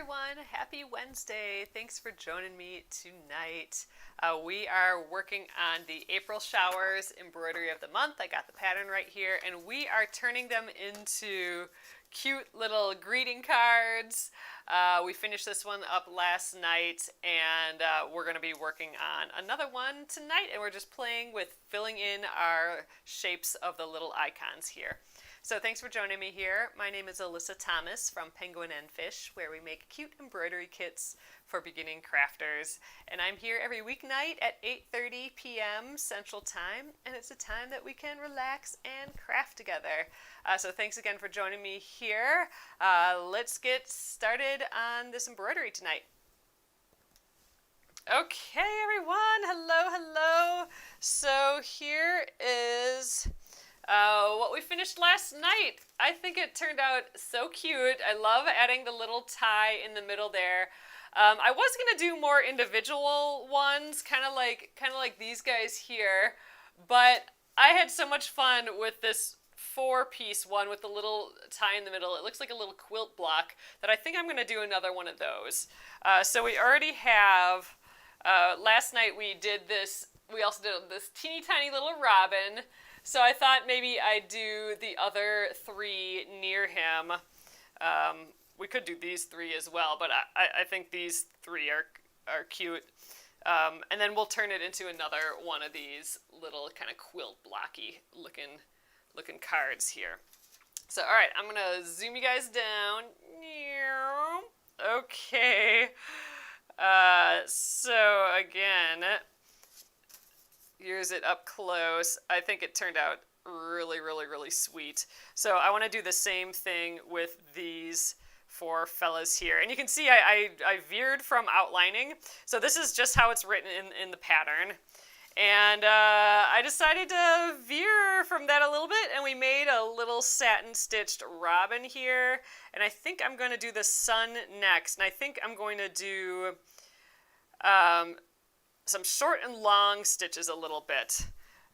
everyone. Happy Wednesday. Thanks for joining me tonight. We are working on the April Showers Embroidery of the Month. I got the pattern right here, and we are turning them into cute little greeting cards. We finished this one up last night, and we're going to be working on another one tonight, and we're just playing with filling in our shapes of the little icons here. So thanks for joining me here. My name is Alyssa Thomas from Penguin and Fish, where we make cute embroidery kits for beginning crafters. And I'm here every weeknight at 8:30 p.m. Central Time, and it's a time that we can relax and craft together. So thanks again for joining me here. Let's get started on this embroidery tonight. Okay, everyone. Hello, hello. So here is what we finished last night. I think it turned out so cute. I love adding the little tie in the middle there. I was gonna do more individual ones, kind of like these guys here, but I had so much fun with this 4-piece one with the little tie in the middle. It looks like a little quilt block that I think I'm gonna do another one of those. So we already have. Last night we did this. We also did this teeny tiny little robin. So I thought maybe I'd do the other 3 near him. We could do these 3 as well, but I think these 3 are cute. And then we'll turn it into another one of these little kind of quilt blocky looking cards here. So all right, I'm gonna zoom you guys down. Okay. So again, here's it up close. I think it turned out really, really, really sweet. So I want to do the same thing with these 4 fellas here. And you can see I veered from outlining. So this is just how it's written in the pattern. And I decided to veer from that a little bit, and we made a little satin stitched robin here. And I think I'm going to do the sun next. And I think I'm going to do some short and long stitches a little bit.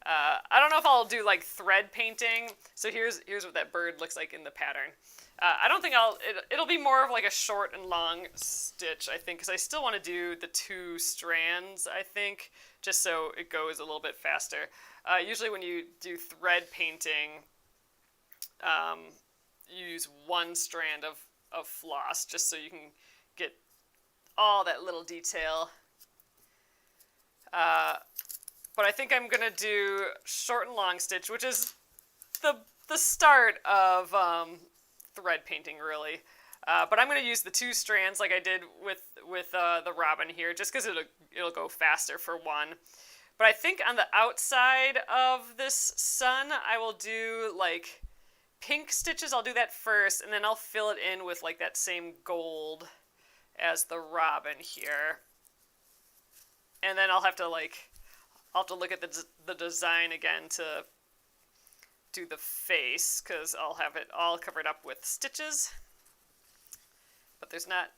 I don't know if I'll do like thread painting. So here's what that bird looks like in the pattern. I don't think it'll be more of like a short and long stitch, I think, because I still want to do the 2 strands, I think, just so it goes a little bit faster. Usually when you do thread painting, you use 1 strand of floss just so you can get all that little detail. But I think I'm gonna do short and long stitch, which is the start of thread painting, really. But I'm gonna use the 2 strands like I did with the robin here, just because it'll go faster for one. But I think on the outside of this sun, I will do like pink stitches. I'll do that first, and then I'll fill it in with like that same gold as the robin here. And then I'll have to look at the design again to do the face, because I'll have it all covered up with stitches. But there's not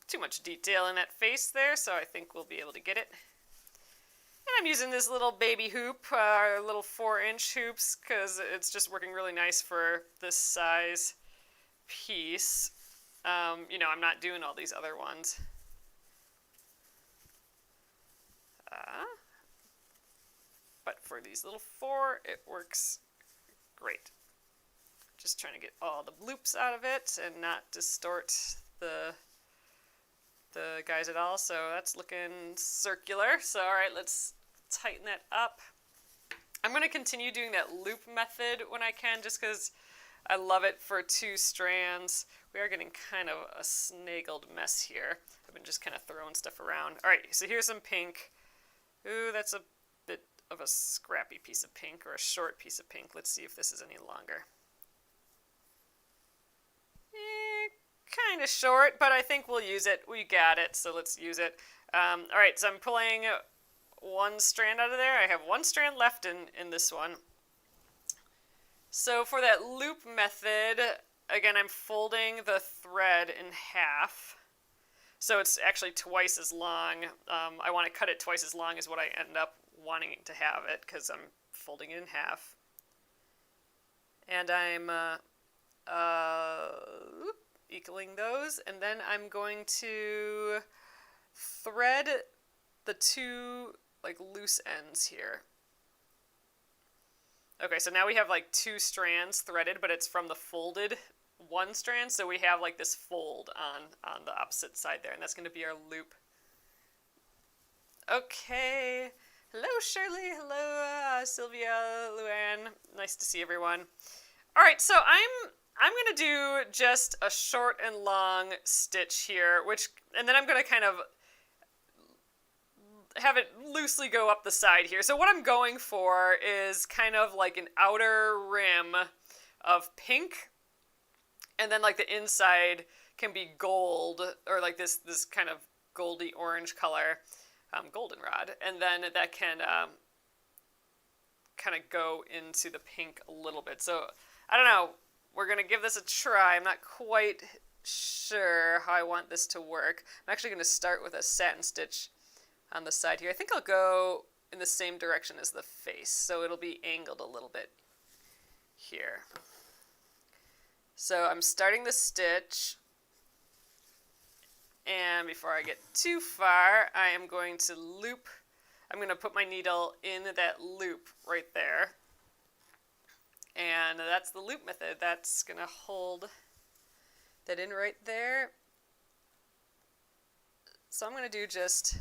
too much detail in that face there, so I think we'll be able to get it. And I'm using this little baby hoop, little 4-inch hoops, because it's just working really nice for this size piece. I'm not doing all these other ones. But for these little 4, it works great. Just trying to get all the loops out of it and not distort the guys at all. So that's looking circular. So all right, let's tighten that up. I'm going to continue doing that loop method when I can, just because I love it for 2 strands. We are getting kind of a snagled mess here. I've been just kind of throwing stuff around. All right, so here's some pink. Ooh, that's a bit of a scrappy piece of pink, or a short piece of pink. Let's see if this is any longer. Kind of short, but I think we'll use it. We got it, so let's use it. All right, so I'm pulling 1 strand out of there. I have 1 strand left in this one. So for that loop method, again, I'm folding the thread in half. So it's actually twice as long. I want to cut it twice as long as what I end up wanting to have it, because I'm folding it in half. And I'm equaling those, and then I'm going to thread the two like loose ends here. Okay, so now we have like two strands threaded, but it's from the folded one strand, so we have like this fold on the opposite side there, and that's going to be our loop. Okay, hello Shirley, hello Sylvia, Luann, nice to see everyone. All right, so I'm going to do just a short and long stitch here, and then I'm going to kind of have it loosely go up the side here. So what I'm going for is kind of like an outer rim of pink, and then like the inside can be gold, or like this kind of goldy orange color, goldenrod, and then that can kind of go into the pink a little bit. So I don't know, we're gonna give this a try. I'm not quite sure how I want this to work. I'm actually going to start with a satin stitch on the side here. I think I'll go in the same direction as the face, so it'll be angled a little bit here. So I'm starting the stitch, and before I get too far, I am going to loop. I'm going to put my needle in that loop right there, and that's the loop method. That's going to hold that in right there. So I'm going to do just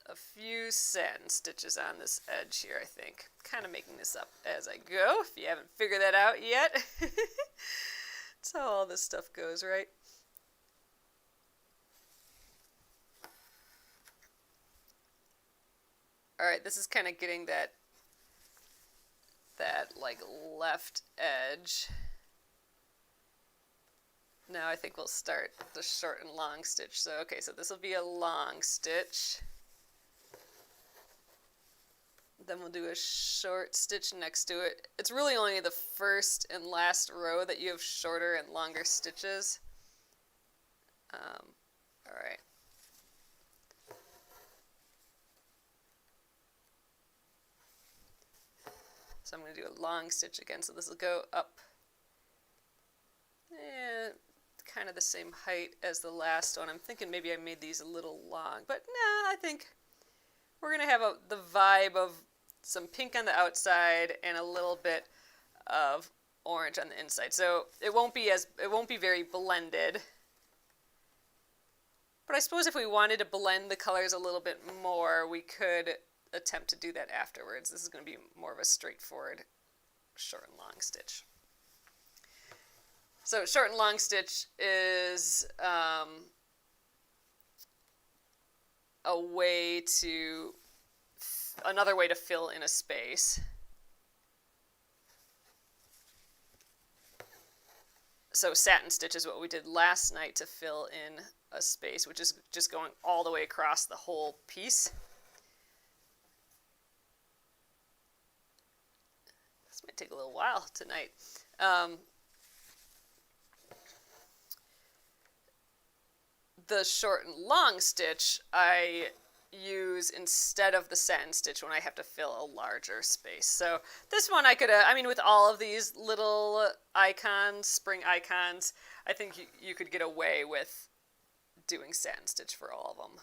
a few satin stitches on this edge here, I think. Kind of making this up as I go, if you haven't figured that out yet. That's how all this stuff goes, right? Alright, this is kind of getting that like left edge. Now I think we'll start the short and long stitch. So okay, so this will be a long stitch. Then we'll do a short stitch next to it. It's really only the first and last row that you have shorter and longer stitches. Alright. So I'm going to do a long stitch again. So this will go up kind of the same height as the last one. I'm thinking maybe I made these a little long, but no, I think we're going to have the vibe of some pink on the outside and a little bit of orange on the inside. So it won't be very blended. But I suppose if we wanted to blend the colors a little bit more, we could attempt to do that afterwards. This is going to be more of a straightforward short and long stitch. So short and long stitch is another way to fill in a space. So satin stitch is what we did last night to fill in a space, which is just going all the way across the whole piece. This might take a little while tonight. The short and long stitch I use instead of the satin stitch when I have to fill a larger space. So this one I could, with all of these little icons, spring icons, I think you could get away with doing satin stitch for all of them.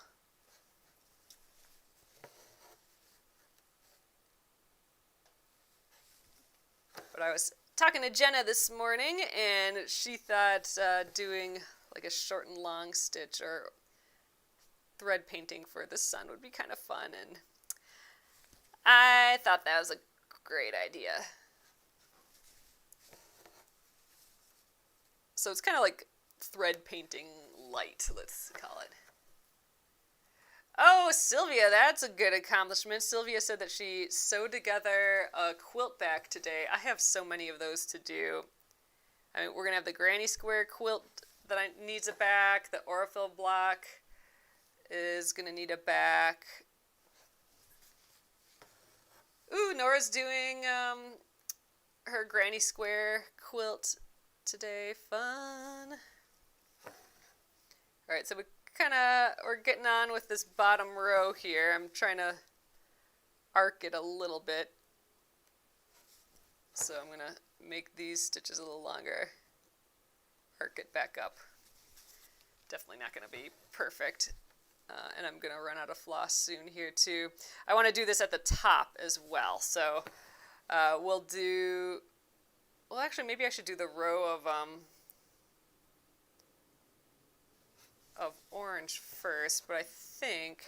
But I was talking to Jenna this morning, and she thought doing like a short and long stitch or thread painting for the sun would be kind of fun, and I thought that was a great idea. So it's kind of like thread painting light, let's call it. Oh, Sylvia, that's a good accomplishment. Sylvia said that she sewed together a quilt back today. I have so many of those to do. We're going to have the granny square quilt that needs a back. The Aurifil block is going to need a back. Ooh, Nora's doing her granny square quilt today. Fun. Alright, so we're getting on with this bottom row here. I'm trying to arc it a little bit. So I'm going to make these stitches a little longer. arc it back up. Definitely not going to be perfect. And I'm going to run out of floss soon here too. I want to do this at the top as well. So we'll do, well actually maybe I should do the row of orange first, but I think,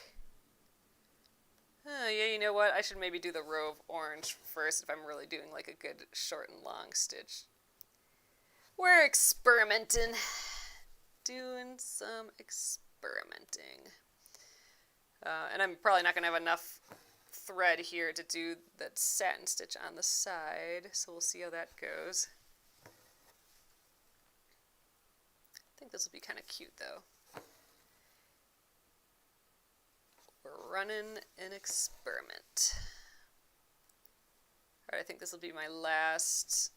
yeah, you know what? I should maybe do the row of orange first if I'm really doing like a good short and long stitch. We're experimenting. Doing some experimenting. And I'm probably not going to have enough thread here to do that satin stitch on the side, so we'll see how that goes. I think this will be kind of cute though. We're running an experiment. All right, I think this will be my last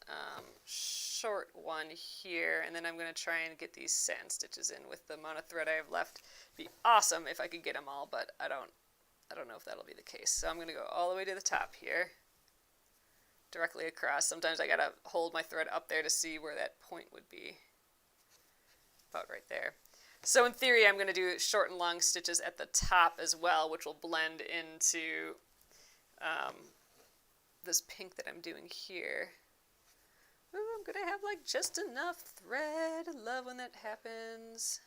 short one here, and then I'm going to try and get these satin stitches in with the amount of thread I have left. It'd be awesome if I could get them all, but I don't know if that'll be the case. So I'm going to go all the way to the top here, directly across. Sometimes I got to hold my thread up there to see where that point would be. About right there. So in theory, I'm going to do short and long stitches at the top as well, which will blend into this pink that I'm doing here. Ooh, I'm going to have like just enough thread. I love when that happens.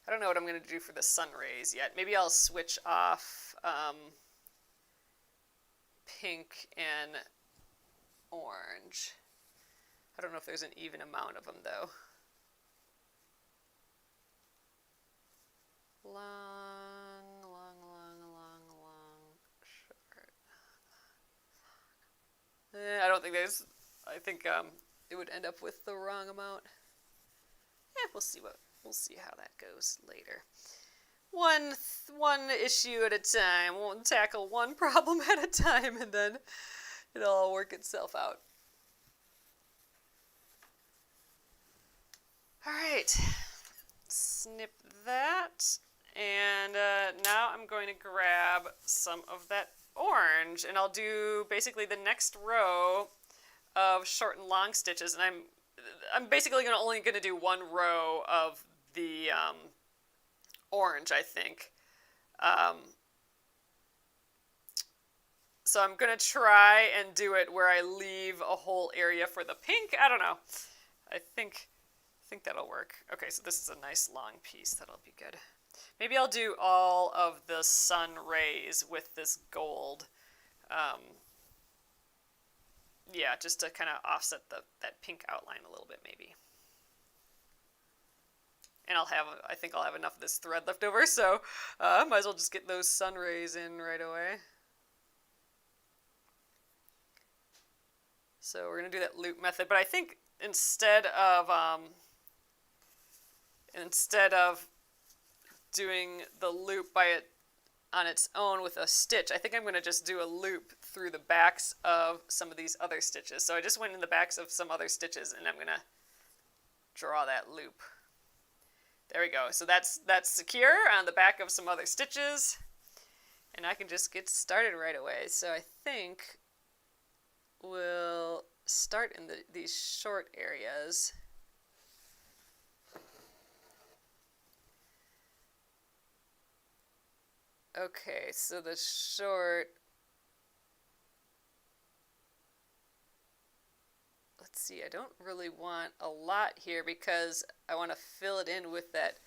I don't know what I'm going to do for the sun rays yet. Maybe I'll switch off pink and orange. I don't know if there's an even amount of them though. Long, short. I don't think there's, I think it would end up with the wrong amount. We'll see how that goes later. One issue at a time. We'll tackle one problem at a time, and then it'll all work itself out. All right, snip that, and now I'm going to grab some of that orange, and I'll do basically the next row of short and long stitches, and I'm basically only going to do one row of the orange, I think. So I'm going to try and do it where I leave a whole area for the pink. I don't know. I think that'll work. Okay, so this is a nice long piece. That'll be good. Maybe I'll do all of the sun rays with this gold. Yeah, just to kind of offset that pink outline a little bit maybe. And I think I'll have enough of this thread left over, so might as well just get those sun rays in right away. So we're going to do that loop method, but I think instead of doing the loop on its own with a stitch, I think I'm going to just do a loop through the backs of some of these other stitches. So I just went in the backs of some other stitches, and I'm going to draw that loop. There we go. So that's secure on the back of some other stitches, and I can just get started right away. So I think we'll start in these short areas. Okay, so the short, let's see, I don't really want a lot here because I want to fill it in with that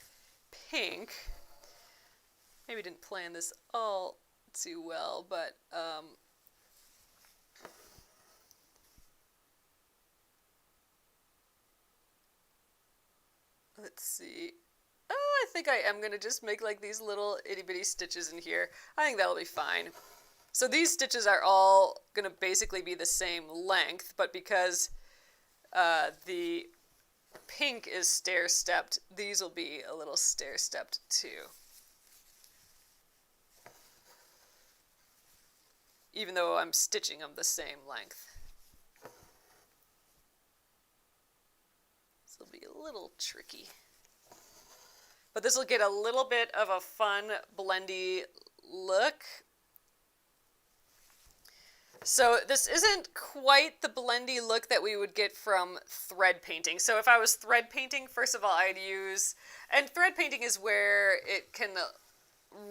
pink. Maybe didn't plan this all too well, but let's see. Oh, I think I am going to just make like these little itty bitty stitches in here. I think that'll be fine. So these stitches are all going to basically be the same length, but because the pink is stair-stepped, these will be a little stair-stepped too. Even though I'm stitching them the same length. This will be a little tricky. But this will get a little bit of a fun, blendy look. So this isn't quite the blendy look that we would get from thread painting. So if I was thread painting, first of all, I'd use, and thread painting is where it can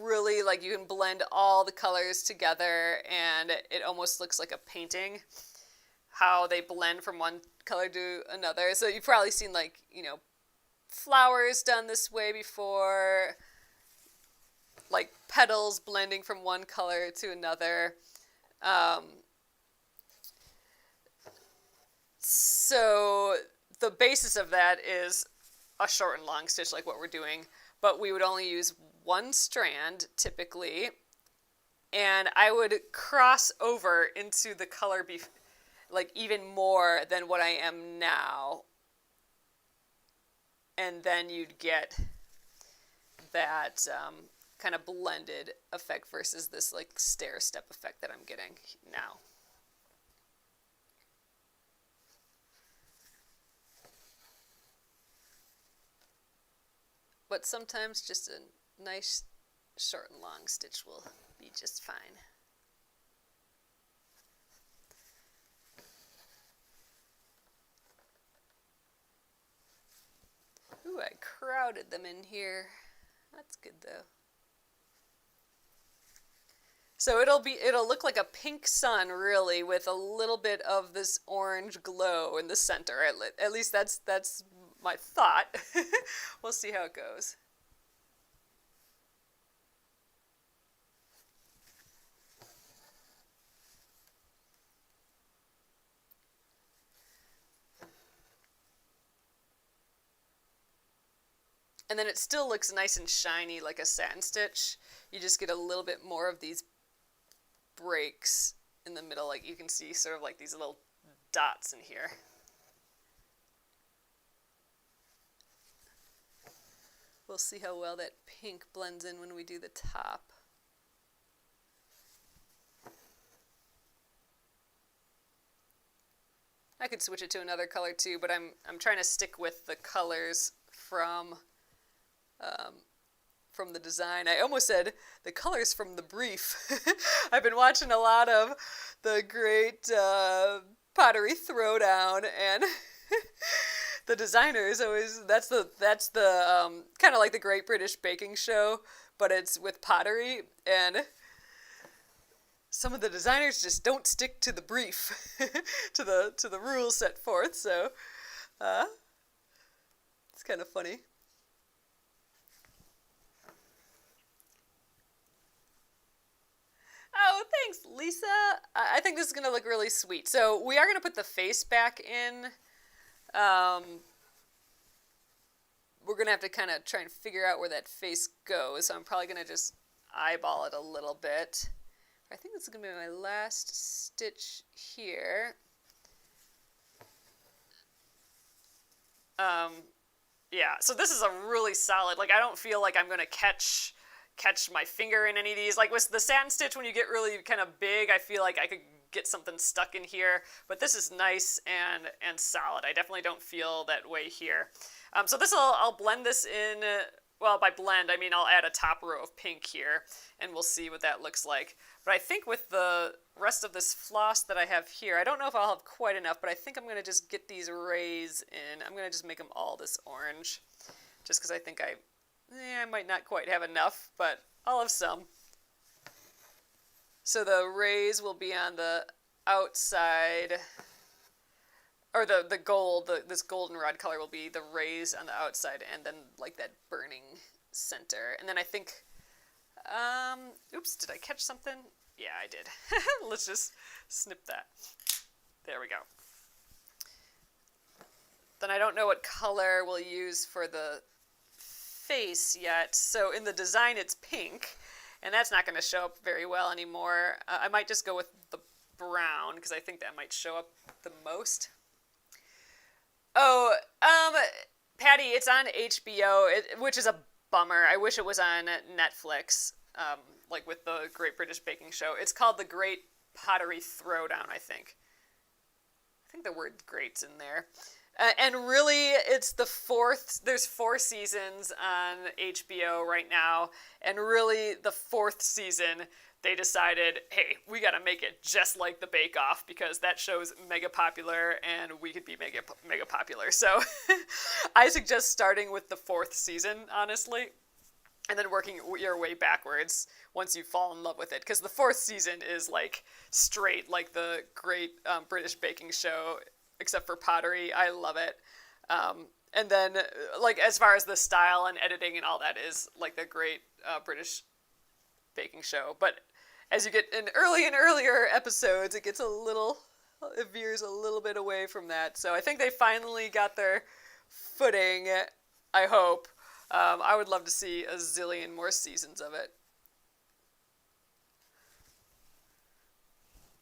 really, like, you can blend all the colors together and it almost looks like a painting, how they blend from one color to another. So you've probably seen, like, you know, flowers done this way before, like petals blending from one color to another. So the basis of that is a short and long stitch like what we're doing, but we would only use one strand typically, and I would cross over into the color like even more than what I am now, and then you'd get that kind of blended effect versus this like stair step effect that I'm getting now. But sometimes just a nice short and long stitch will be just fine. Ooh, I crowded them in here. That's good though. So it'll look like a pink sun really, with a little bit of this orange glow in the center. At least that's my thought. We'll see how it goes. And then it still looks nice and shiny like a satin stitch. You just get a little bit more of these breaks in the middle, like you can see sort of like these little dots in here. We'll see how well that pink blends in when we do the top. I could switch it to another color too, but I'm trying to stick with the colors from the design. I almost said the colors from the brief. I've been watching a lot of the Great Pottery Throwdown, and the designers always, that's the kind of like the Great British Baking Show, but it's with pottery, and some of the designers just don't stick to the brief, to the rules set forth. So it's kind of funny. Oh, thanks, Lisa. I think this is going to look really sweet. So we are going to put the face back in. We're going to have to kind of try and figure out where that face goes. So I'm probably going to just eyeball it a little bit. I think this is going to be my last stitch here. Yeah, so this is a really solid, like, I don't feel like I'm going to catch my finger in any of these. Like with the satin stitch, when you get really kind of big, I feel like I could get something stuck in here, but this is nice and solid. I definitely don't feel that way here. So I'll blend this in. Well, by blend, I mean I'll add a top row of pink here, and we'll see what that looks like. But I think with the rest of this floss that I have here, I don't know if I'll have quite enough, but I think I'm going to just get these rays in. I'm going to just make them all this orange, just because I think I might not quite have enough, but I'll have some. So the rays will be on the outside, or the gold, this goldenrod color will be the rays on the outside, and then like that burning center. And then I think, oops, did I catch something? Yeah, I did. Let's just snip that. There we go. Then I don't know what color we'll use for the face yet. So in the design it's pink, and that's not going to show up very well anymore. I might just go with the brown, because I think that might show up the most. Oh, Patty, it's on HBO, which is a bummer. I wish it was on Netflix, like with the Great British Baking Show. It's called The Great Pottery Throwdown, I think. I think the word great's in there. And really, it's there's 4 seasons on HBO right now, and really the 4th season, they decided, hey, we got to make it just like the Bake Off because that show's mega popular and we could be mega popular. So I suggest starting with the 4th season, honestly, and then working your way backwards once you fall in love with it. Because the 4th season is like straight like the great British baking show, except for pottery. I love it. And then, like, as far as the style and editing and all that is like the great British baking show. But as you get in early and earlier episodes, it veers a little bit away from that. So I think they finally got their footing, I hope. I would love to see a zillion more seasons of it.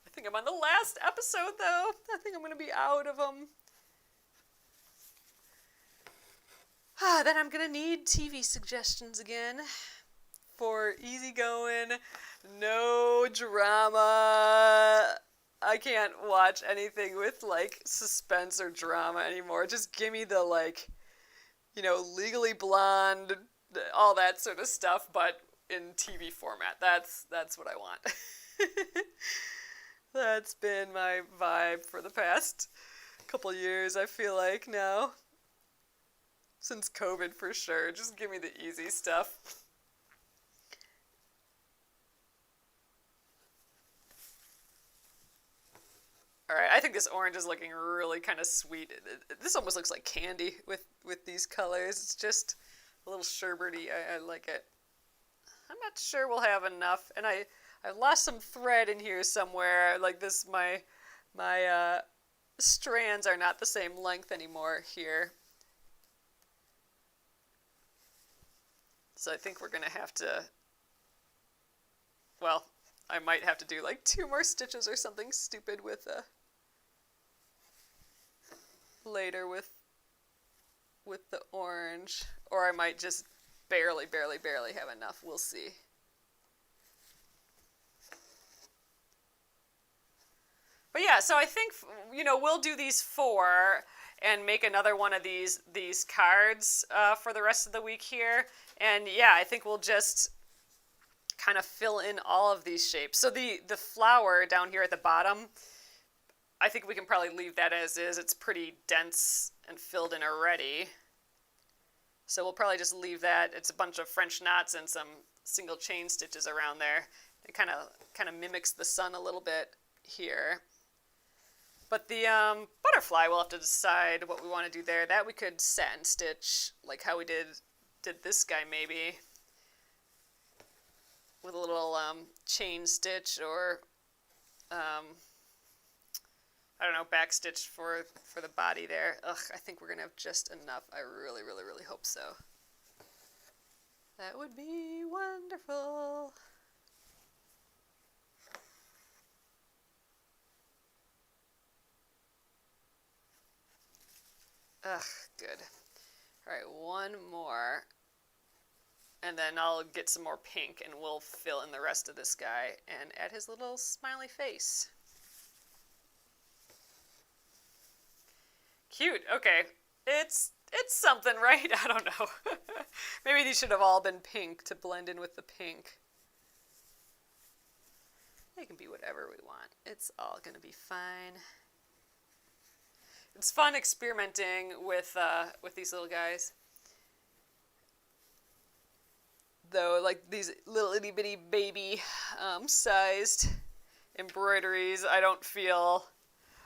I think I'm on the last episode, though. I think I'm going to be out of them. Then I'm going to need TV suggestions again for easygoing, no drama. I can't watch anything with, like, suspense or drama anymore. Just give me the, like, Legally Blonde, all that sort of stuff, but in TV format. That's what I want. That's been my vibe for the past couple years, I feel like, now. Since COVID, for sure. Just give me the easy stuff. Alright, I think this orange is looking really kind of sweet. This almost looks like candy with these colors. It's just a little sherbety. I like it. I'm not sure we'll have enough. And I lost some thread in here somewhere. Like this, my strands are not the same length anymore here. So I think we're going to have to, well, I might have to do like 2 more stitches or something stupid with later with the orange, or I might just barely have enough. We'll see. But yeah, so I think, we'll do these 4 and make another one of these cards for the rest of the week here. And yeah, I think we'll just kind of fill in all of these shapes. So the flower down here at the bottom, I think we can probably leave that as is. It's pretty dense and filled in already. So we'll probably just leave that. It's a bunch of French knots and some single chain stitches around there. It kind of mimics the sun a little bit here. But the butterfly, we'll have to decide what we want to do there. That we could satin stitch, like how we did this guy maybe, with a little chain stitch or, I don't know, back stitch for the body there. Ugh, I think we're going to have just enough. I really hope so. That would be wonderful. Ugh, good. Alright, one more. And then I'll get some more pink and we'll fill in the rest of this guy and add his little smiley face. Cute. Okay. It's something, right? I don't know. Maybe these should have all been pink to blend in with the pink. They can be whatever we want. It's all gonna be fine. It's fun experimenting with these little guys. Though, like these little itty bitty baby sized embroideries, I don't feel.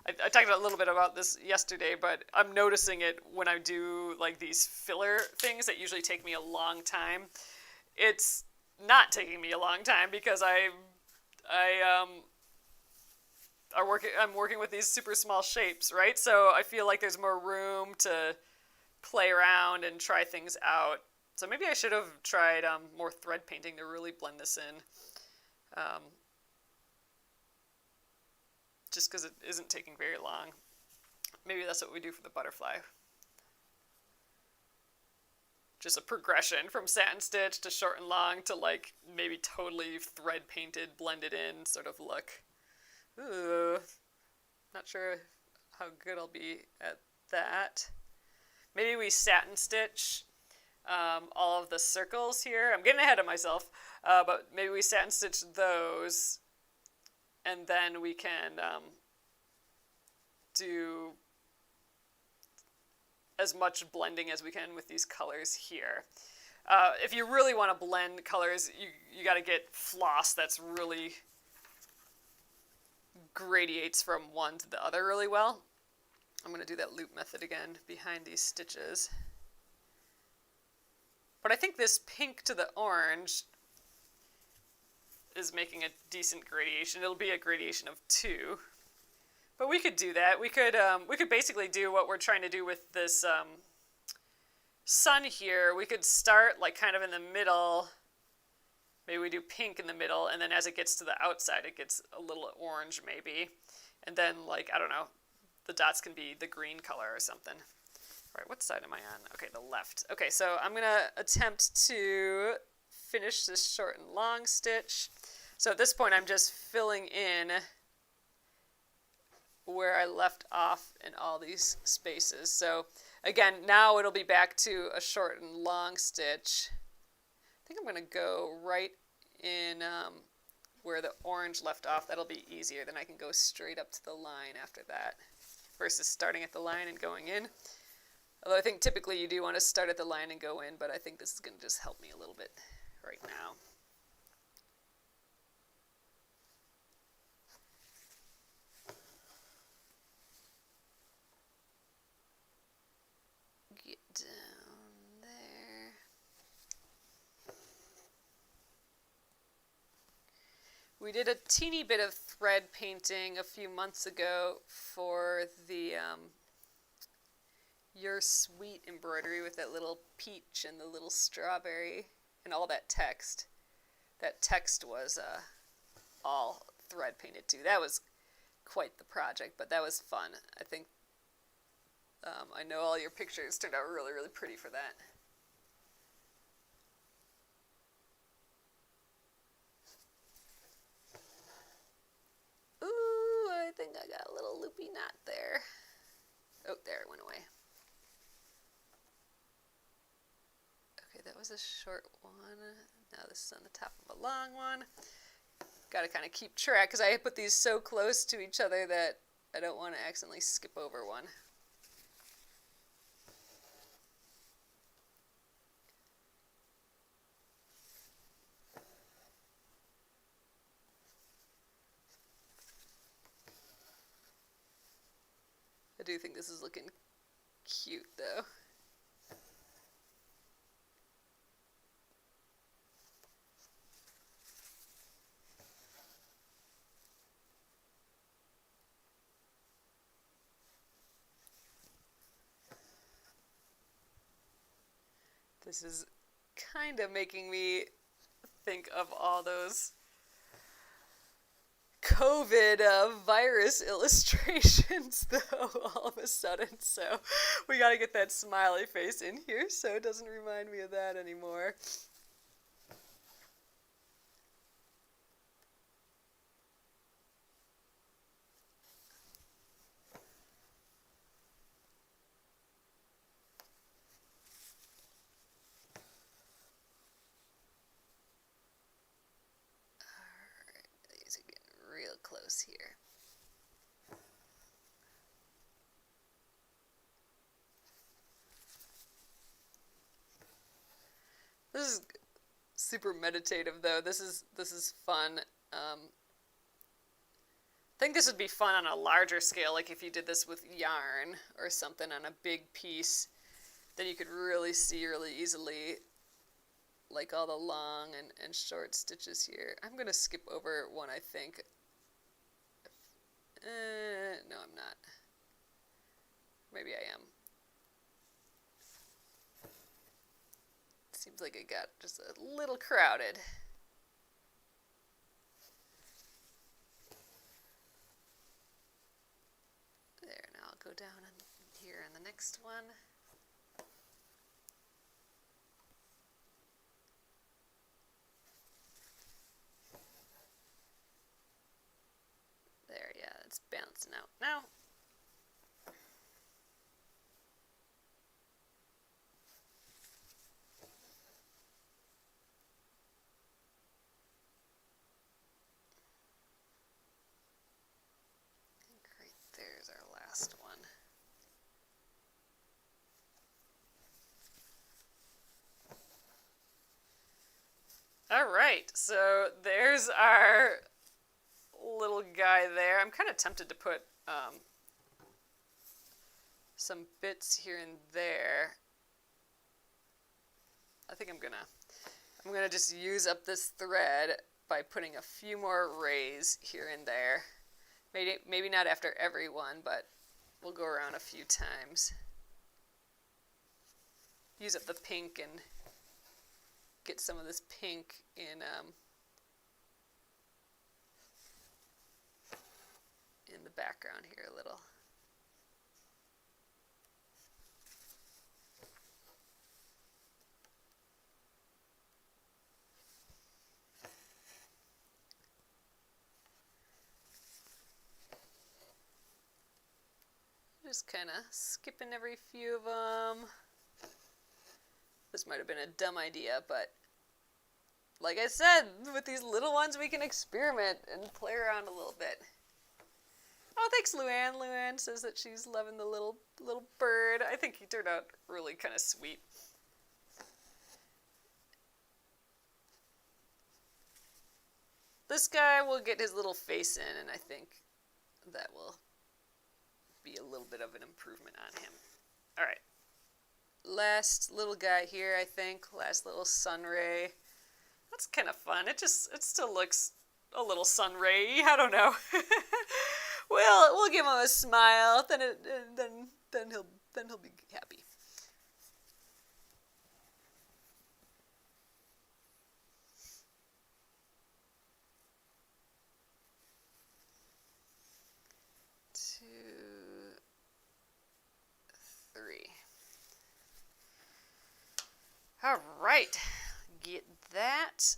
I talked a little bit about this yesterday, but I'm noticing it when I do like these filler things that usually take me a long time. It's not taking me a long time because I'm working with these super small shapes, right? So I feel like there's more room to play around and try things out. So maybe I should have tried more thread painting to really blend this in. Just because it isn't taking very long. Maybe that's what we do for the butterfly. Just a progression from satin stitch to short and long to like maybe totally thread painted, blended in sort of look. Ooh, not sure how good I'll be at that. Maybe we satin stitch all of the circles here. I'm getting ahead of myself, but maybe we satin stitch those, and then we can do as much blending as we can with these colors here. If you really want to blend colors, you got to get floss that's really gradiates from one to the other really well. I'm going to do that loop method again behind these stitches. But I think this pink to the orange is making a decent gradation. It'll be a gradation of 2. But we could do that. We could basically do what we're trying to do with this sun here. We could start like kind of in the middle. Maybe we do pink in the middle, and then as it gets to the outside, it gets a little orange maybe. And then, like, I don't know, the dots can be the green color or something. All right, what side am I on? Okay, the left. Okay, so I'm going to attempt to finish this short and long stitch. So at this point, I'm just filling in where I left off in all these spaces. So again, now it'll be back to a short and long stitch. I think I'm going to go right in where the orange left off. That'll be easier. Then I can go straight up to the line after that versus starting at the line and going in. Although I think typically you do want to start at the line and go in, but I think this is going to just help me a little bit right now. Get down there. We did a teeny bit of thread painting a few months ago for the Your Sweet embroidery with that little peach and the little strawberry and all that text. That text was all thread painted too. That was quite the project, but that was fun. I think I know all your pictures turned out really, really pretty for that. Ooh, I think I got a little loopy knot there. Oh, there it went away. Okay, that was a short one. Now this is on the top of a long one. Got to kind of keep track because I put these so close to each other that I don't want to accidentally skip over one. I do think this is looking cute though. This is kind of making me think of all those COVID virus illustrations, though, all of a sudden. So we got to get that smiley face in here so it doesn't remind me of that anymore. Real close here. This is super meditative though. This is fun. I think this would be fun on a larger scale, like if you did this with yarn or something on a big piece, then you could really see really easily like all the long and short stitches here. I'm going to skip over one, I think. No, I'm not. Maybe I am. Seems like it got just a little crowded. There, now I'll go down in here in the next one. There, yeah, it's balancing out now. All right, so there's our little guy there. I'm kind of tempted to put some bits here and there. I think I'm gonna just use up this thread by putting a few more rays here and there. Maybe not after every one, but we'll go around a few times. Use up the pink and get some of this pink in the background here a little. Just kind of skipping every few of them. This might have been a dumb idea, but like I said, with these little ones we can experiment and play around a little bit. Oh, thanks, Luann. Luann says that she's loving the little bird. I think he turned out really kind of sweet. This guy will get his little face in, and I think that will be a little bit of an improvement on him. All right. Last little guy here, I think. Last little sun ray. That's kind of fun. It still looks a little sun ray. I don't know. We'll give him a smile. Then he'll be happy. All right, get that.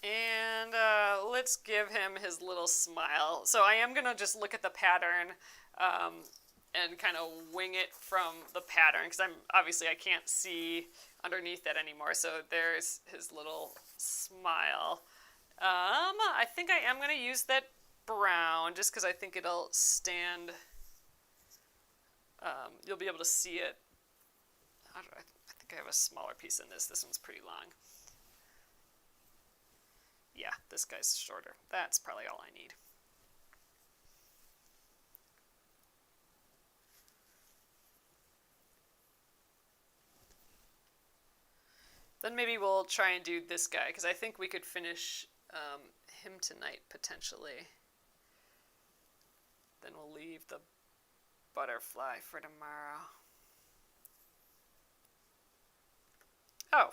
And let's give him his little smile. So I am going to just look at the pattern and kind of wing it from the pattern, because I can't see underneath that anymore. So there's his little smile. I think I am going to use that brown just because I think it'll stand. You'll be able to see it. I think I have a smaller piece than this. This one's pretty long. Yeah, this guy's shorter. That's probably all I need. Then maybe we'll try and do this guy, because I think we could finish him tonight, potentially. Then we'll leave the butterfly for tomorrow. Oh,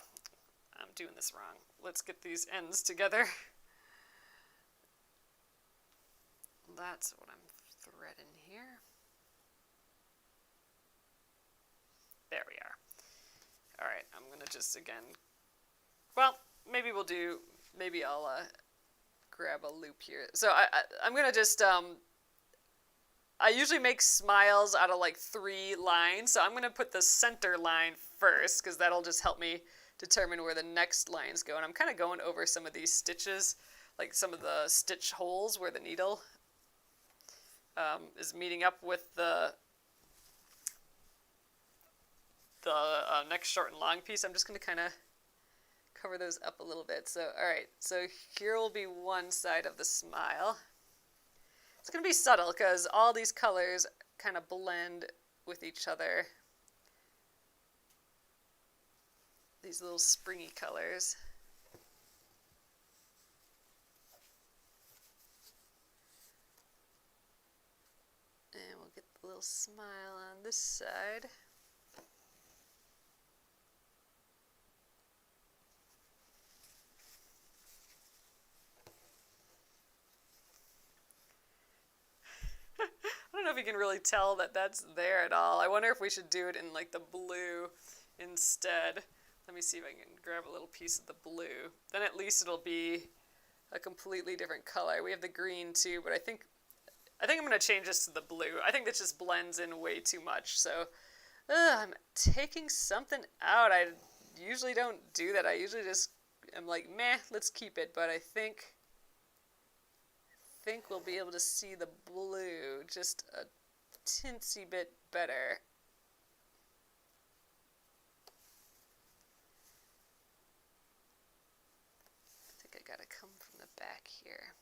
I'm doing this wrong. Let's get these ends together. That's what I'm threading here. There we are. All right, I'm going to just, again, well, maybe I'll grab a loop here. So I'm going to just, I usually make smiles out of like 3 lines. So I'm going to put the center line first, because that'll just help me determine where the next lines go. And I'm kind of going over some of these stitches, like some of the stitch holes where the needle is meeting up with the next short and long piece. I'm just going to kind of cover those up a little bit. So, all right, so here will be one side of the smile. It's going to be subtle because all these colors kind of blend with each other. These little springy colors. And we'll get the little smile on this side. I don't know if you can really tell that that's there at all. I wonder if we should do it in like the blue instead. Let me see if I can grab a little piece of the blue. Then at least it'll be a completely different color. We have the green too, but I think I'm going to change this to the blue. I think this just blends in way too much. So I'm taking something out. I usually don't do that. I usually just am like, meh, let's keep it. But I think we'll be able to see the blue just a teensy bit better. come from the back here.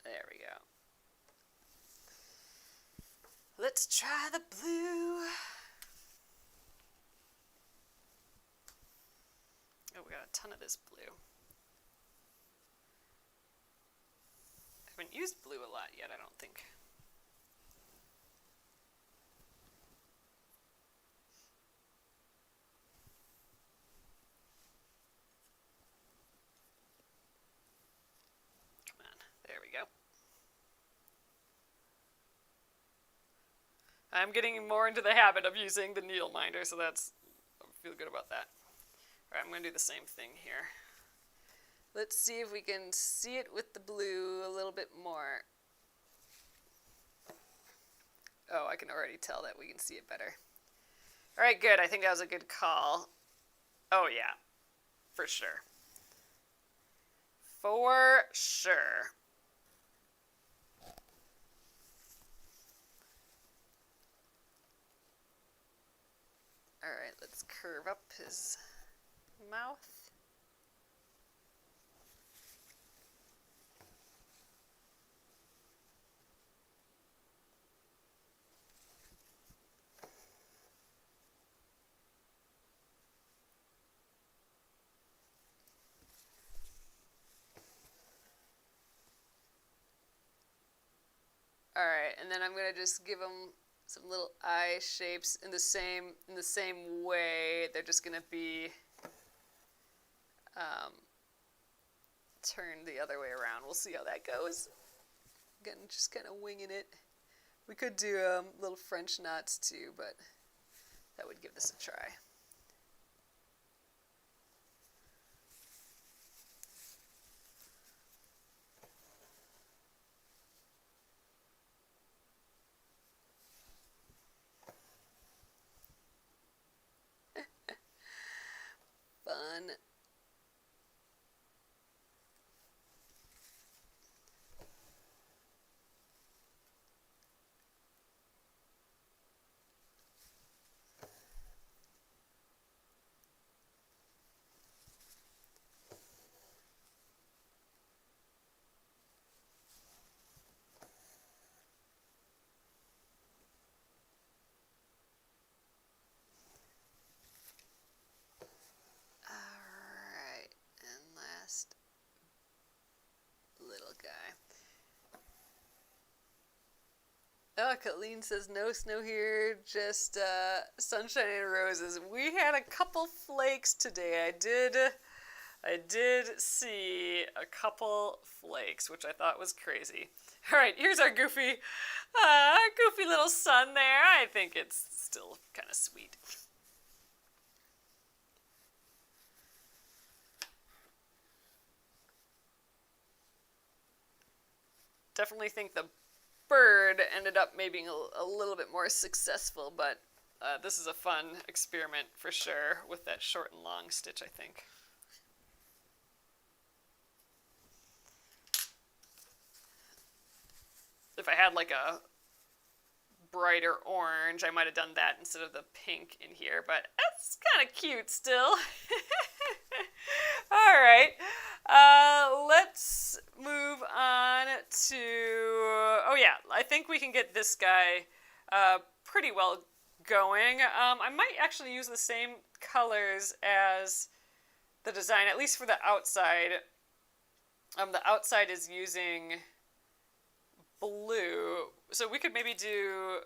There we go. Let's try the blue. Oh, we got a ton of this blue. I haven't used blue a lot yet, I don't think. Come on, there we go. I'm getting more into the habit of using the needle minder, so I feel good about that. All right, I'm going to do the same thing here. Let's see if we can see it with the blue a little bit more. Oh, I can already tell that we can see it better. All right, good. I think that was a good call. Oh, yeah, for sure. For sure. All right, let's curve up his mouth. All right, and then I'm gonna just give them some little eye shapes in the same way. They're just gonna be turned the other way around. We'll see how that goes. Again, just kind of winging it. We could do little French knots too, but that would give this a try. Fun. Oh, Colleen says no snow here, just sunshine and roses. We had a couple flakes today. I did see a couple flakes, which I thought was crazy. All right, here's our goofy little sun there. I think it's still kind of sweet. Definitely think the bird ended up maybe a little bit more successful, but this is a fun experiment for sure with that short and long stitch, I think. If I had like a brighter orange, I might have done that instead of the pink in here, but it's kind of cute still. All right, let's move on to, oh yeah, I think we can get this guy pretty well going. I might actually use the same colors as the design, at least for the outside. The outside is using blue, so we could maybe do,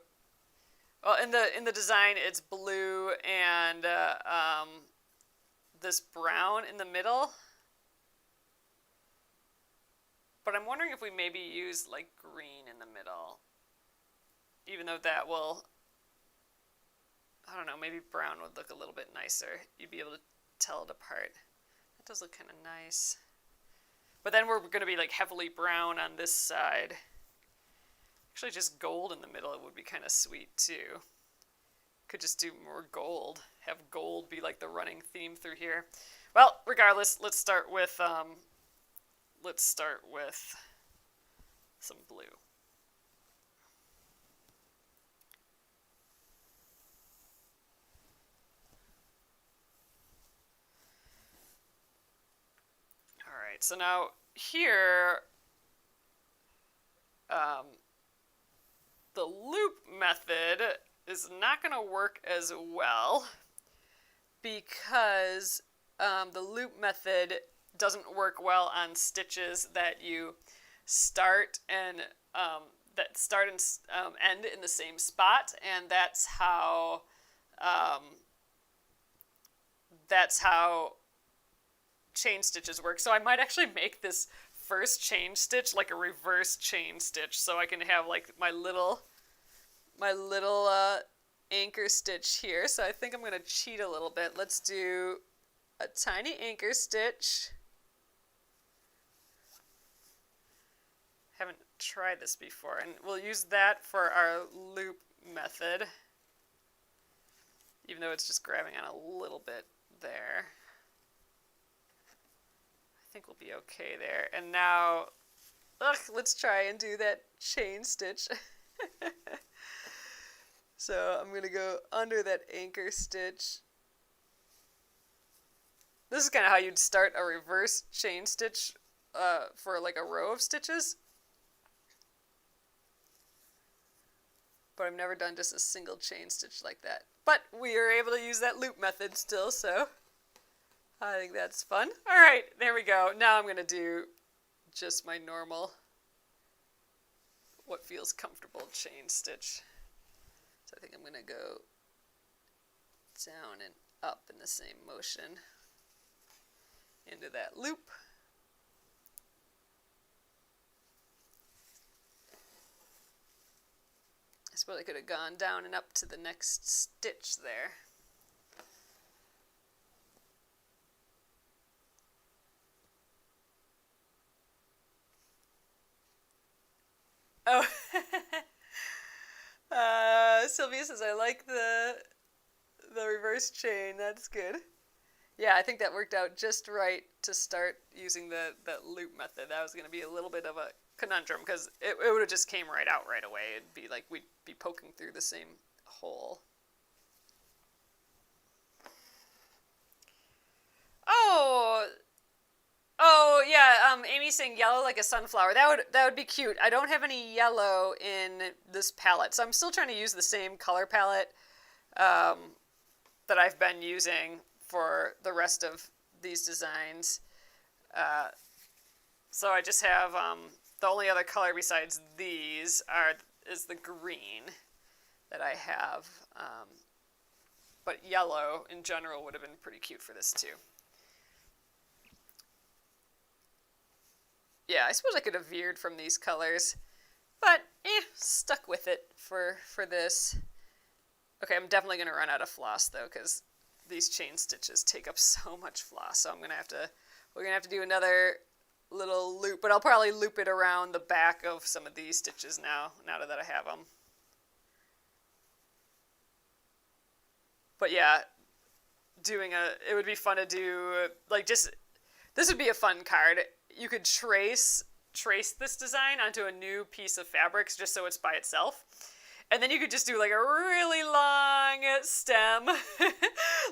well, in the design it's blue and this brown in the middle, but I'm wondering if we maybe use like green in the middle, even though that will, I don't know, maybe brown would look a little bit nicer. You'd be able to tell it apart. That does look kind of nice, but then we're going to be like heavily brown on this side. Actually, just gold in the middle, it would be kind of sweet too. Could just do more gold. Have gold be like the running theme through here. Well, regardless, let's start with some blue. right, so now here, the loop method is not going to work as well because the loop method doesn't work well on stitches that you start and end in the same spot, and that's how chain stitches work. So I might actually make this first chain stitch like a reverse chain stitch, so I can have like my little anchor stitch here. So I think I'm going to cheat a little bit. Let's do a tiny anchor stitch. Haven't tried this before, and we'll use that for our loop method, even though it's just grabbing on a little bit there. I think we'll be okay there. And now, let's try and do that chain stitch. So I'm going to go under that anchor stitch. This is kind of how you'd start a reverse chain stitch for like a row of stitches. But I've never done just a single chain stitch like that. But we are able to use that loop method still, so I think that's fun. All right, there we go. Now I'm going to do just my normal, what feels comfortable chain stitch. So I think I'm going to go down and up in the same motion into that loop. I suppose I could have gone down and up to the next stitch there. Oh, Sylvia says, I like the reverse chain. That's good. Yeah, I think that worked out just right to start using the loop method. That was going to be a little bit of a conundrum because it would have just came right out right away. It'd be like we'd be poking through the same hole. Oh yeah. Amy's saying yellow like a sunflower. That would be cute. I don't have any yellow in this palette, so I'm still trying to use the same color palette that I've been using for the rest of these designs. So I just have the only other color besides these is the green that I have. But yellow in general would have been pretty cute for this too. Yeah, I suppose I could have veered from these colors, but stuck with it for this. Okay, I'm definitely going to run out of floss though, because these chain stitches take up so much floss. So we're going to have to do another little loop, but I'll probably loop it around the back of some of these stitches now that I have them. But yeah, it would be fun to do, like, this would be a fun card. You could trace this design onto a new piece of fabrics just so it's by itself. And then you could just do like a really long stem.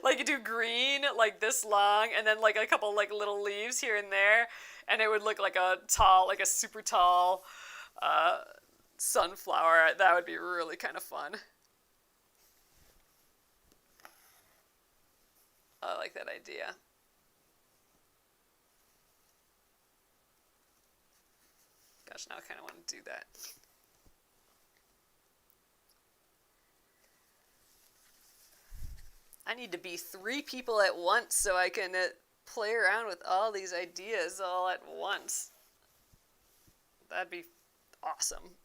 Like you do green, like this long, and then like a couple like little leaves here and there. And it would look like a super tall sunflower. That would be really kind of fun. I like that idea. Gosh, now I kind of want to do that. I need to be 3 people at once so I can play around with all these ideas all at once. That'd be awesome.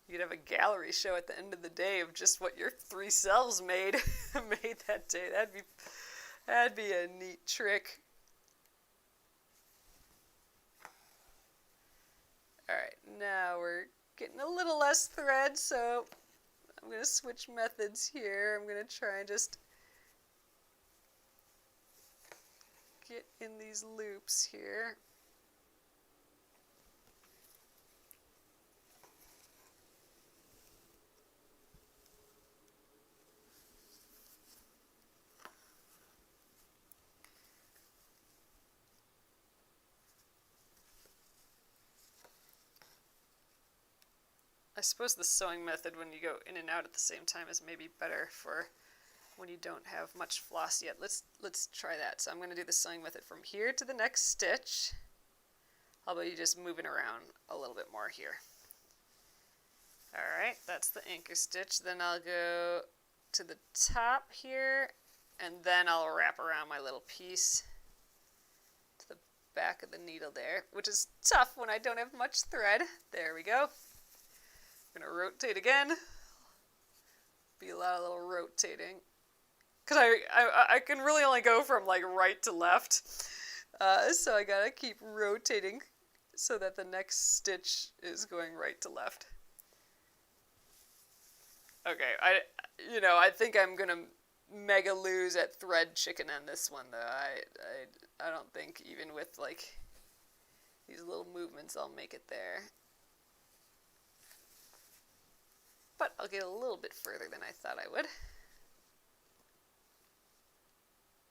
You could have a gallery show at the end of the day of just what your 3 selves made that day. That'd be a neat trick. Alright, now we're getting a little less thread, so I'm going to switch methods here. I'm going to try and just get in these loops here. suppose the sewing method when you go in and out at the same time is maybe better for when you don't have much floss yet. Let's try that. So I'm going to do the sewing method from here to the next stitch. How about you just moving around a little bit more here? Alright, that's the anchor stitch. Then I'll go to the top here, and then I'll wrap around my little piece to the back of the needle there, which is tough when I don't have much thread. There we go. I'm going to rotate again. Be a lot of little rotating. Because I can really only go from like right to left. So I gotta keep rotating so that the next stitch is going right to left. Okay, I think I'm gonna mega lose at thread chicken on this one though. I don't think even with like these little movements I'll make it there. But I'll get a little bit further than I thought I would.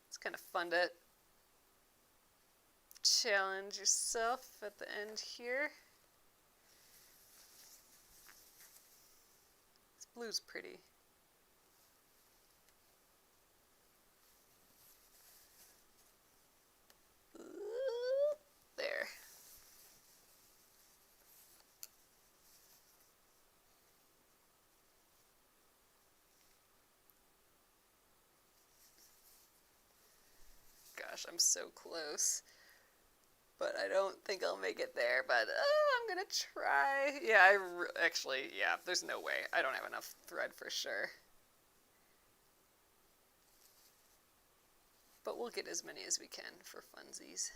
It's kind of fun to challenge yourself at the end here. This blue's pretty. There. Gosh, I'm so close. But I don't think I'll make it there, but I'm gonna try. Yeah, actually, yeah, there's no way. I don't have enough thread for sure. But we'll get as many as we can for funsies.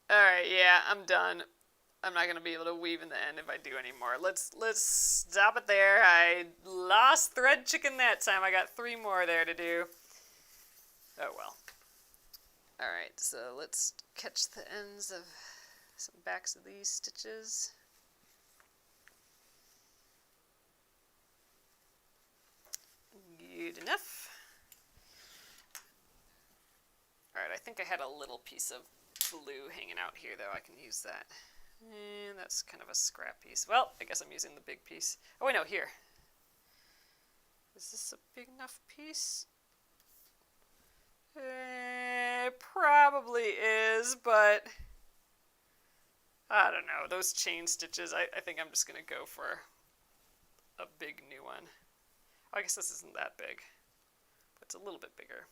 Alright, yeah, I'm done. I'm not going to be able to weave in the end if I do anymore. Let's stop it there. I lost thread chicken that time. I got 3 more there to do. Oh well. Alright, so let's catch the ends of some backs of these stitches. Good enough. Alright, I think I had a little piece of blue hanging out here though. I can use that. And that's kind of a scrap piece. Well, I guess I'm using the big piece. Oh wait, no, here. Is this a big enough piece? It probably is, but I don't know. Those chain stitches, I think I'm just going to go for a big new one. I guess this isn't that big, but it's a little bit bigger.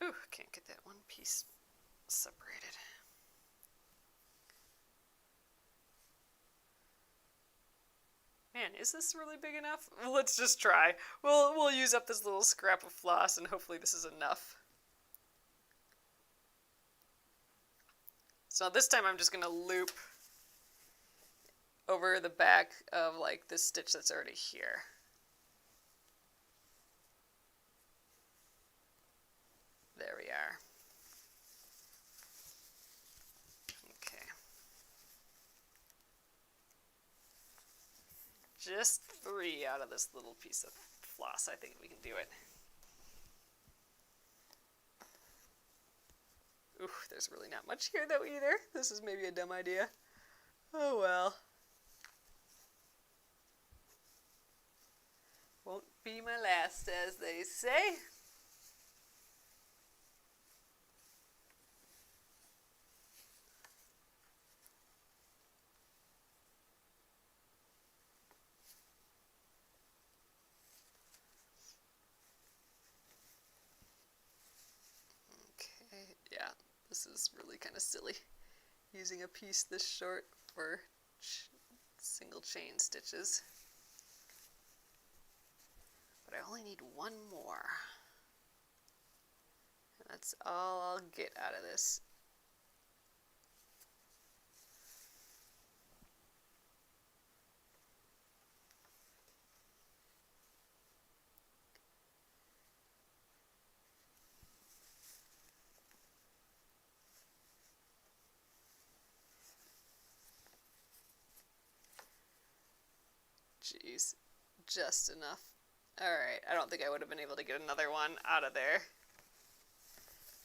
Ooh, can't get that one piece separated. Man, is this really big enough? Well, let's just try. We'll use up this little scrap of floss and hopefully this is enough. So this time I'm just going to loop over the back of like this stitch that's already here. There we are. Okay. Just 3 out of this little piece of floss. I think we can do it. Ooh, there's really not much here though either. This is maybe a dumb idea. Oh well. Won't be my last, as they say. Yeah, this is really kind of silly, using a piece this short for single chain stitches. But I only need 1 more. And that's all I'll get out of this. Jeez, just enough. Alright, I don't think I would have been able to get another one out of there.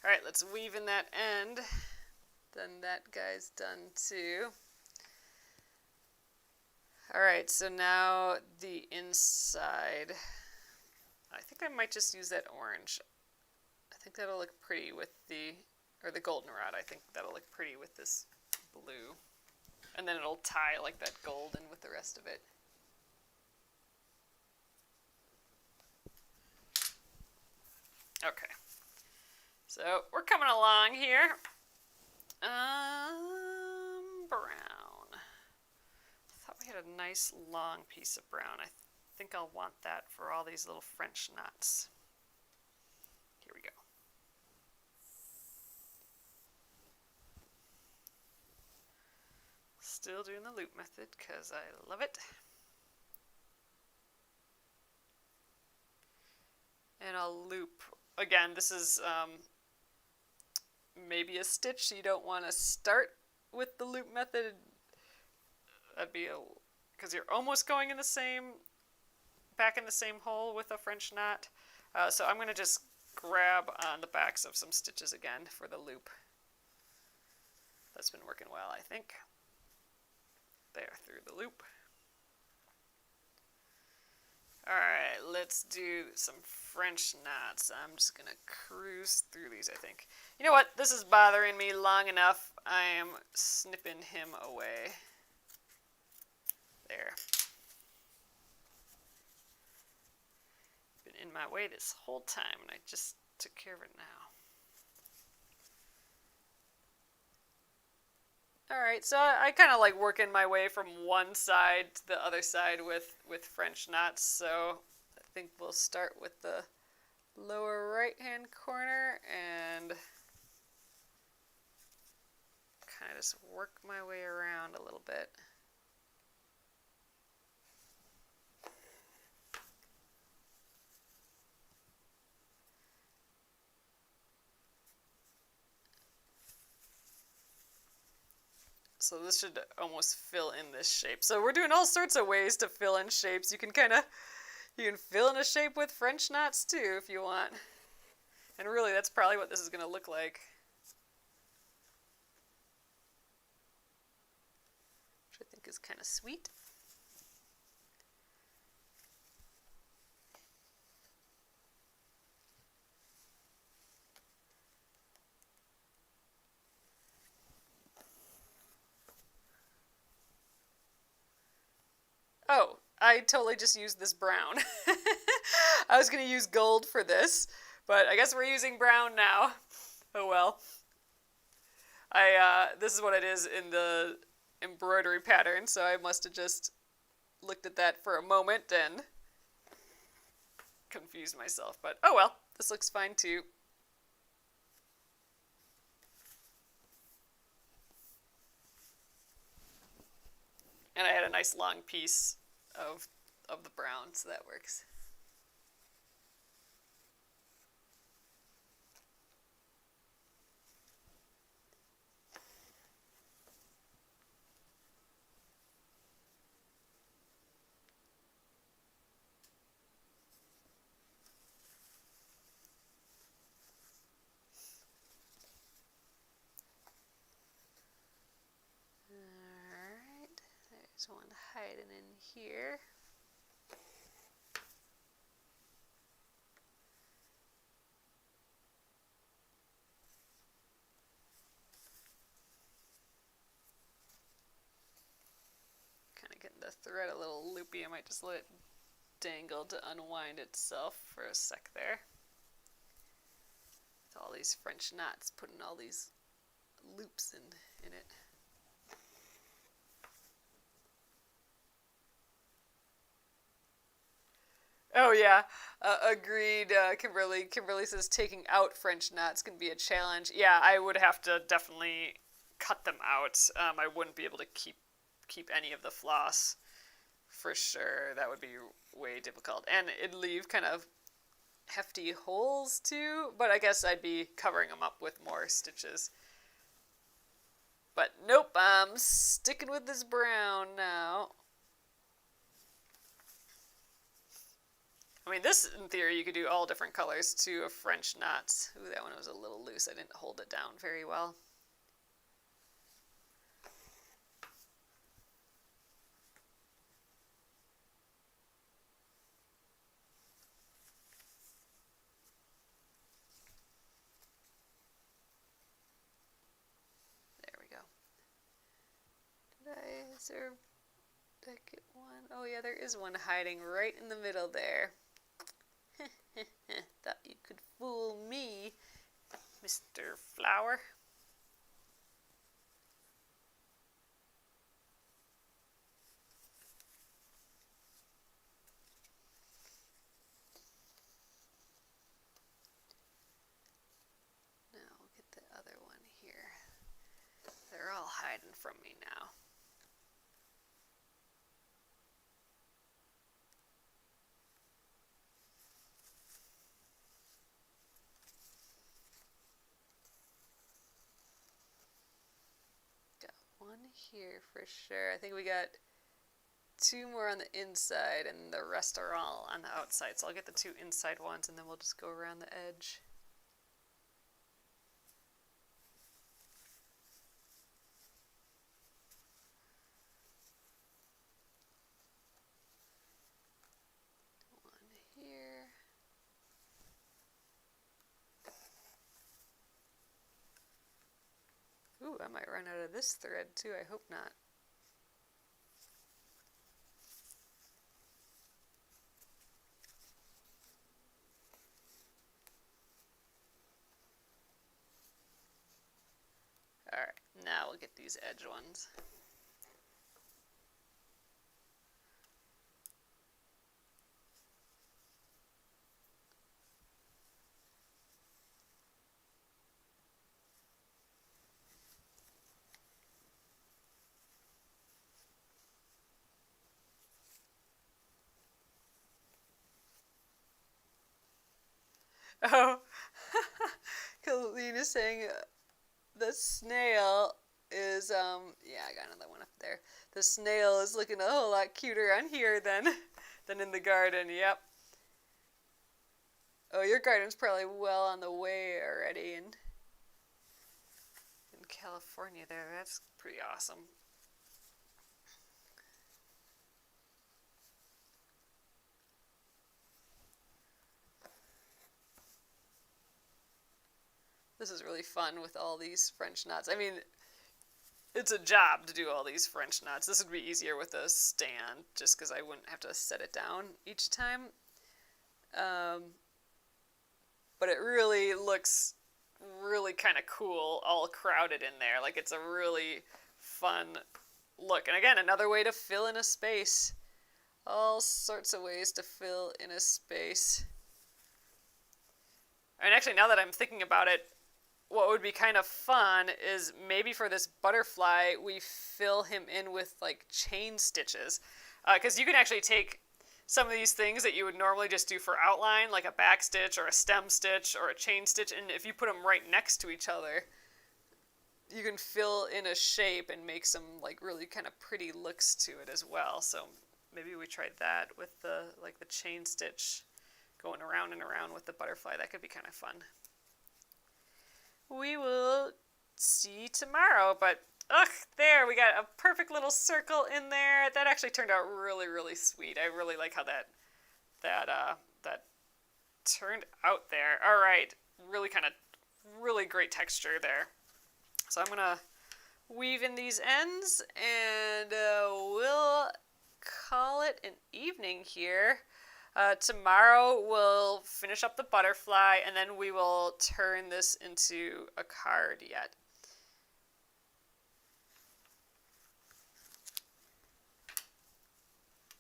Alright, let's weave in that end. Then that guy's done too. Alright, so now the inside. I think I might just use that orange. I think that'll look pretty with or the goldenrod. I think that'll look pretty with this blue. And then it'll tie like that gold in with the rest of it. Okay. So we're coming along here. Brown. I thought we had a nice long piece of brown. I think I'll want that for all these little French knots. Here we go. Still doing the loop method because I love it. And I'll loop. Again, this is maybe a stitch you don't want to start with the loop method. That'd be because you're almost going in the same, back in the same hole with a French knot. So I'm going to just grab on the backs of some stitches again for the loop. That's been working well, I think. There, through the loop. Alright, let's do some French knots. I'm just going to cruise through these, I think. You know what? This is bothering me long enough. I am snipping him away. There. Been in my way this whole time, and I just took care of it now. Alright, so I kind of like working my way from one side to the other side with French knots, so I think we'll start with the lower right hand corner and kind of just work my way around a little bit. So this should almost fill in this shape. So we're doing all sorts of ways to fill in shapes. You can fill in a shape with French knots too if you want. And really that's probably what this is going to look like. Which I think is kind of sweet. Oh, I totally just used this brown. I was going to use gold for this, but I guess we're using brown now. Oh well. This is what it is in the embroidery pattern, so I must have just looked at that for a moment and confused myself. But oh well, this looks fine too. And I had a nice long piece of the brown, so that works. There's one hiding in here. Kind of getting the thread a little loopy. I might just let it dangle to unwind itself for a sec there. With all these French knots, putting all these loops in it. Oh yeah, agreed. Kimberly says taking out French knots can be a challenge. Yeah, I would have to definitely cut them out. I wouldn't be able to keep any of the floss for sure. That would be way difficult, and it'd leave kind of hefty holes too. But I guess I'd be covering them up with more stitches. But nope, I'm sticking with this brown now. I mean, this, in theory, you could do all different colors too of French knots. Ooh, that one was a little loose. I didn't hold it down very well. There we go. Did I get one? Oh yeah, there is one hiding right in the middle there. Thought you could fool me, Mr. Flower. Now we'll get the other one here. They're all hiding from me now. One here for sure. I think we got 2 more on the inside and the rest are all on the outside. So I'll get the 2 inside ones and then we'll just go around the edge. One here. Ooh, I might run out of this thread too. I hope not. Alright, now we'll get these edge ones. Oh, Kalina's saying the snail is, yeah, I got another one up there. The snail is looking a whole lot cuter on here than in the garden, yep. Oh, your garden's probably well on the way already in California there. That's pretty awesome. This is really fun with all these French knots. I mean, it's a job to do all these French knots. This would be easier with a stand, just because I wouldn't have to set it down each time. But it really looks really kind of cool, all crowded in there. Like, it's a really fun look. And again, another way to fill in a space. All sorts of ways to fill in a space. And actually, now that I'm thinking about it, what would be kind of fun is maybe for this butterfly, we fill him in with like chain stitches. Because you can actually take some of these things that you would normally just do for outline, like a back stitch or a stem stitch or a chain stitch, and if you put them right next to each other, you can fill in a shape and make some like really kind of pretty looks to it as well. So maybe we tried that with the chain stitch going around and around with the butterfly. That could be kind of fun. We will see tomorrow, but there we got a perfect little circle in there. That actually turned out really, really sweet. I really like how that turned out there. All right, really great texture there. So I'm gonna weave in these ends, and we'll call it an evening here. Tomorrow we'll finish up the butterfly, and then we will turn this into a card yet.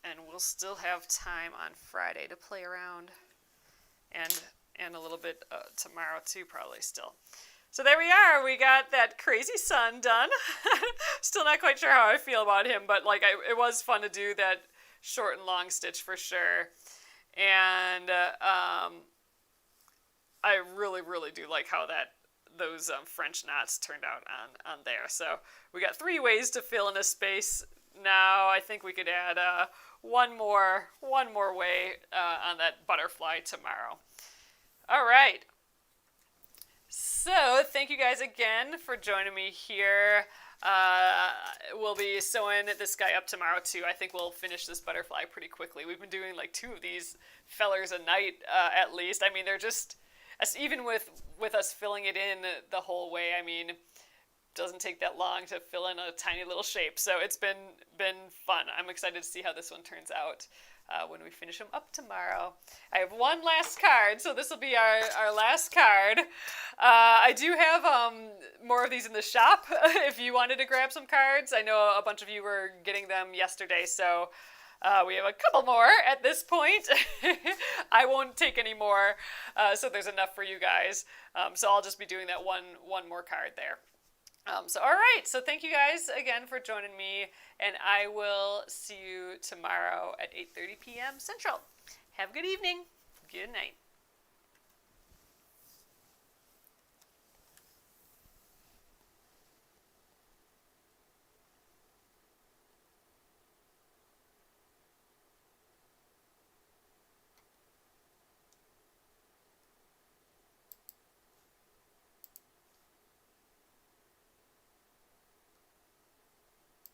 And we'll still have time on Friday to play around, and a little bit tomorrow too, probably still. So there we are. We got that crazy sun done. Still not quite sure how I feel about him, but like it was fun to do that short and long stitch for sure. And I really, really do like how those French knots turned out on there. So we got 3 ways to fill in a space now I think we could add one more way on that butterfly tomorrow. All right. So thank you guys again for joining me here. We'll be sewing this guy up tomorrow too. I think we'll finish this butterfly pretty quickly. We've been doing like 2 of these fellers a night at least. I mean, they're just, even with us filling it in the whole way, I mean, doesn't take that long to fill in a tiny little shape. So it's been fun. I'm excited to see how this one turns out when we finish them up tomorrow. I have one last card, so this will be our last card. I do have more of these in the shop if you wanted to grab some cards. I know a bunch of you were getting them yesterday, so we have a couple more at this point. I won't take any more, so there's enough for you guys. So I'll just be doing that one more card there. So all right, so thank you guys again for joining me, and I will see you tomorrow at 8:30 p.m. Central. Have a good evening. Good night.